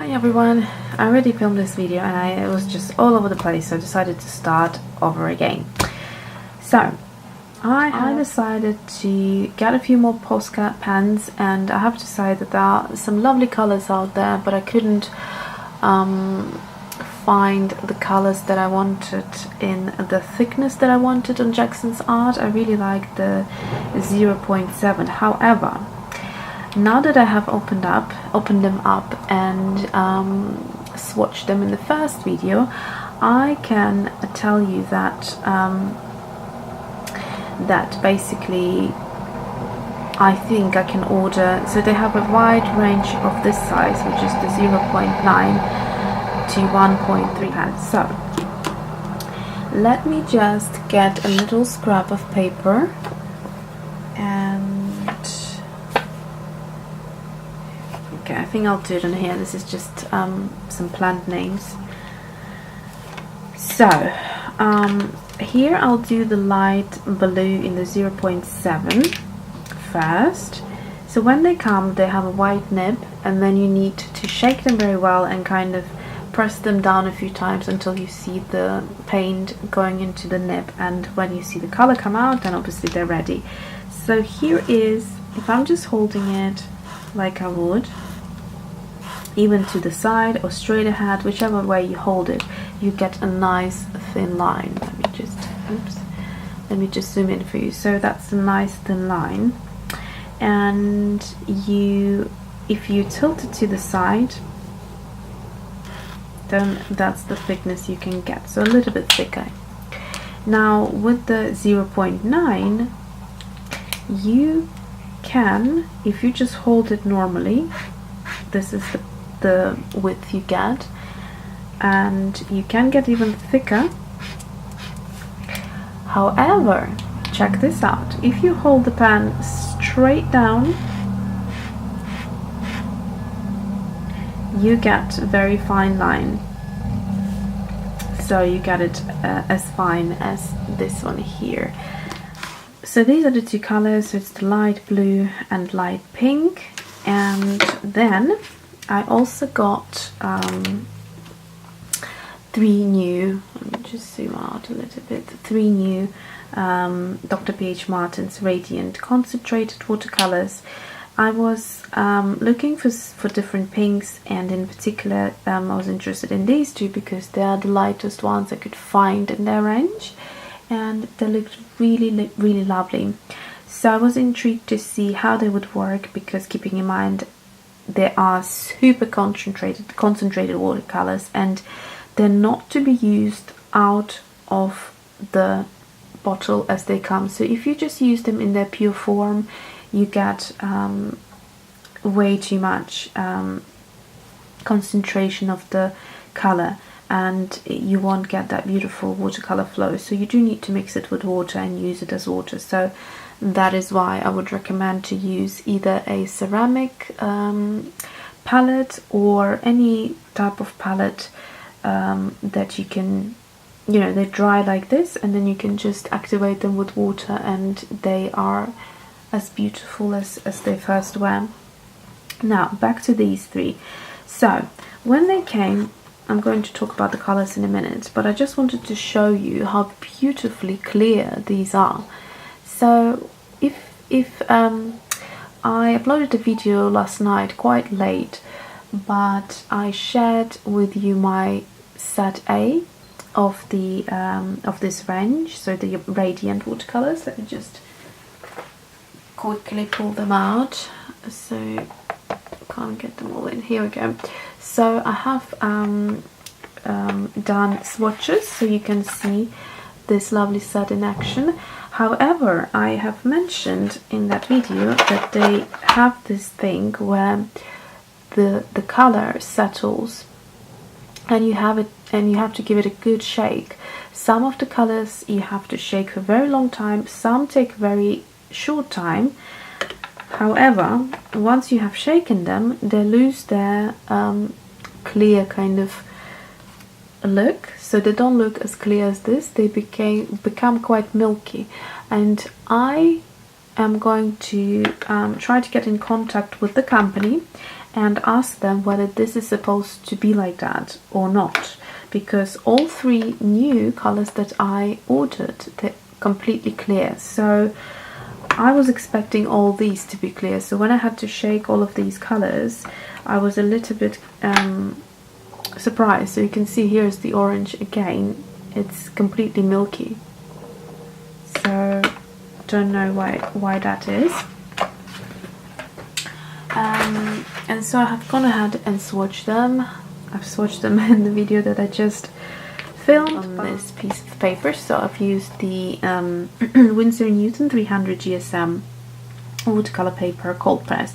Hi everyone, I already filmed this video and it was just all over the place, so I decided to start over again. So I decided to get a few more postcard pens, and I have to say that there are some lovely colors out there, but I couldn't find the colors that I wanted in the thickness that I wanted on Jackson's art. I really like the 0.7. However, now that I have opened them up and swatched them in the first video, I can tell you that that basically I think I can order. So they have a wide range of this size, which is the 0.9 to 1.3 pens. So let me just get a little scrap of paper and okay, I think I'll do it on here. This is just some plant names. So here I'll do the light blue in the 0.7 first. So when they come, they have a white nib, and then you need to shake them very well and kind of press them down a few times until you see the paint going into the nib, and when you see the color come out, then obviously they're ready. So here is, if I'm just holding it like I would, even to the side or straight ahead, whichever way you hold it, you get a nice thin line. Let me just zoom in for you. So that's a nice thin line, and if you tilt it to the side, then that's the thickness you can get, so a little bit thicker. Now with the 0.9, you can, if you just hold it normally, this is the width you get, and you can get even thicker. However, check this out, if you hold the pen straight down, you get a very fine line. So you get it as fine as this one here. So these are the two colors, so it's the light blue and light pink. And then I also got three new, let me just zoom out a little bit, three new Dr. P.H. Martin's Radiant Concentrated Watercolors. I was looking for different pinks, and in particular I was interested in these two because they are the lightest ones I could find in their range, and they looked really, really lovely. So I was intrigued to see how they would work, because keeping in mind they are super concentrated watercolors, and they're not to be used out of the bottle as they come. So if you just use them in their pure form, you get way too much concentration of the color, and you won't get that beautiful watercolor flow. So you do need to mix it with water and use it as water. So that is why I would recommend to use either a ceramic palette or any type of palette that you can, they dry like this, and then you can just activate them with water, and they are as beautiful as they first were. Now back to these three. So when they came, I'm going to talk about the colors in a minute, but I just wanted to show you how beautifully clear these are. So if I uploaded a video last night quite late, but I shared with you my set A of the of this range, so the Radiant watercolors. Let me just quickly pull them out, so can't get them all in. Here we go. So I have done swatches, so you can see this lovely set in action. However, I have mentioned in that video that they have this thing where the color settles, and you have to give it a good shake. Some of the colors you have to shake for a very long time, some take very short time. However, once you have shaken them, they lose their clear kind of look, so they don't look as clear as this. They become quite milky, and I am going to try to get in contact with the company and ask them whether this is supposed to be like that or not, because all three new colors that I ordered, they're completely clear. So I was expecting all these to be clear, so when I had to shake all of these colors, I was a little bit surprised. So you can see here's the orange again, it's completely milky, so don't know why that is. And so I have gone ahead and swatched them. I've swatched them in the video that I just filmed on this piece of paper. So I've used the Winsor & Newton 300 GSM watercolor paper, cold press,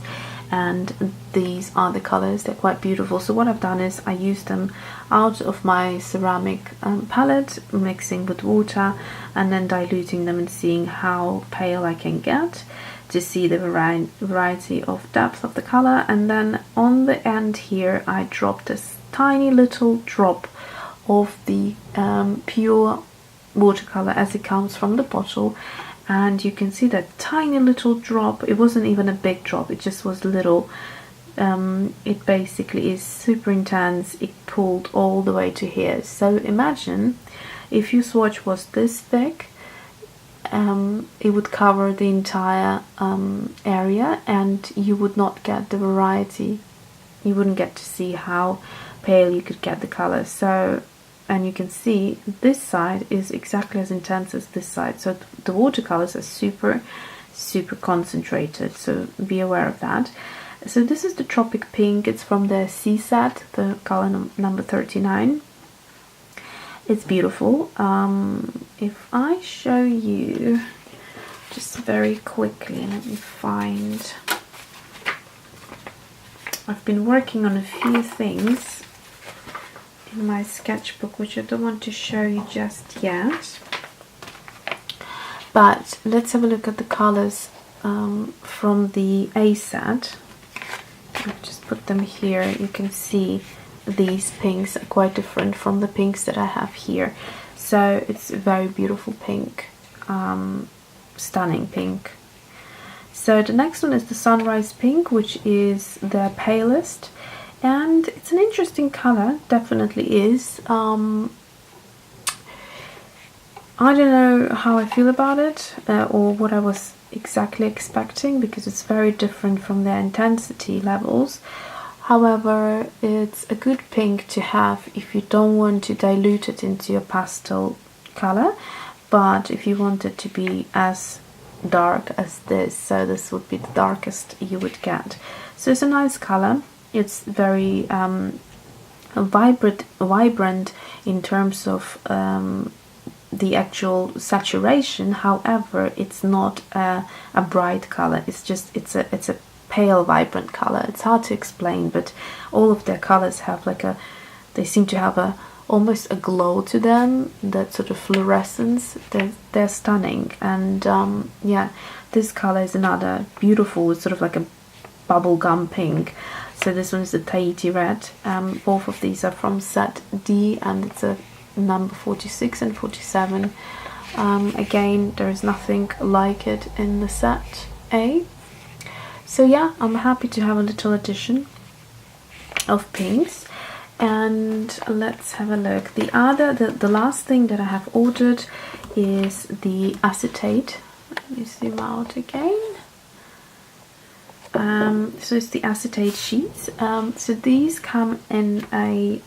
and these are the colors. They're quite beautiful. So what I've done is I used them out of my ceramic palette, mixing with water and then diluting them and seeing how pale I can get, to see the variety of depth of the color. And then on the end here I dropped this tiny little drop of the pure watercolor as it comes from the bottle, and you can see that tiny little drop. It wasn't even a big drop, it just was little. It basically is super intense. It pulled all the way to here. So imagine if your swatch was this thick, it would cover the entire area and you would not get the variety. You wouldn't get to see how pale you could get the color. So, and you can see this side is exactly as intense as this side. So the watercolors are super concentrated, so be aware of that. So this is the Tropic Pink. It's from the C set, the color number 39. It's beautiful. If I show you just very quickly, let me find. I've been working on a few things in my sketchbook which I don't want to show you just yet. But let's have a look at the colors from the A set. I've just put them here. You can see these pinks are quite different from the pinks that I have here. So it's a very beautiful pink, stunning pink. So the next one is the Sunrise Pink, which is the palest, and it's an interesting color, definitely is. I don't know how I feel about it or what I was exactly expecting, because it's very different from their intensity levels. However, it's a good pink to have if you don't want to dilute it into a pastel color, but if you want it to be as dark as this, so this would be the darkest you would get. So it's a nice color. It's very vibrant in terms of the actual saturation. However, it's not a bright color. It's just it's a pale, vibrant color. It's hard to explain, but all of their colors have like they seem to have almost a glow to them, that sort of fluorescence. They're stunning. And yeah, this color is another beautiful, it's sort of like a bubblegum pink. So this one is the Tahiti Red. Both of these are from set D, and it's a number 46 and 47. Again, there is nothing like it in the set A. So yeah, I'm happy to have a little addition of pinks. And let's have a look. The last thing that I have ordered is the acetate. Let me zoom out again. So it's the acetate sheets. So these come in a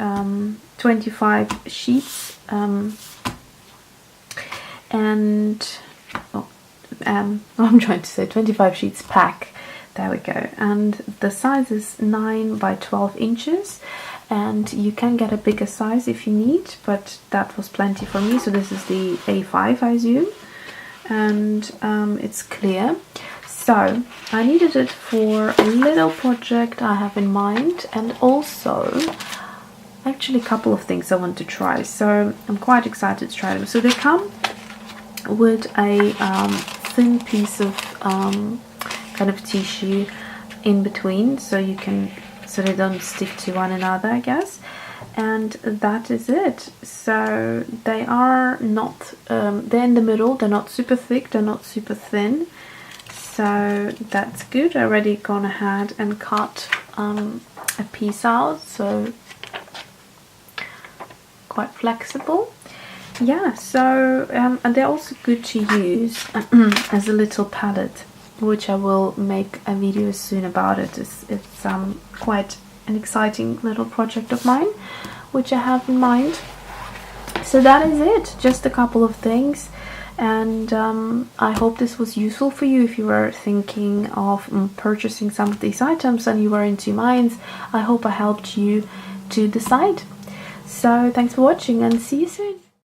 25 sheets, and I'm trying to say 25 sheets pack. There we go. And the size is 9 by 12 inches. And you can get a bigger size if you need, but that was plenty for me. So this is the A5, I assume, and it's clear. So I needed it for a little project I have in mind, and also actually a couple of things I want to try. So I'm quite excited to try them. So they come with a thin piece of kind of tissue in between, so you can, so they don't stick to one another, I guess. And that is it. So they are not, they're in the middle, they're not super thick, they're not super thin. So that's good. I already gone ahead and cut a piece out, so quite flexible. Yeah, so and they're also good to use as a little palette, which I will make a video soon about it. It's quite an exciting little project of mine, which I have in mind. So that is it, just a couple of things, and I hope this was useful for you if you were thinking of purchasing some of these items and you were in two minds. I hope I helped you to decide. So thanks for watching and see you soon.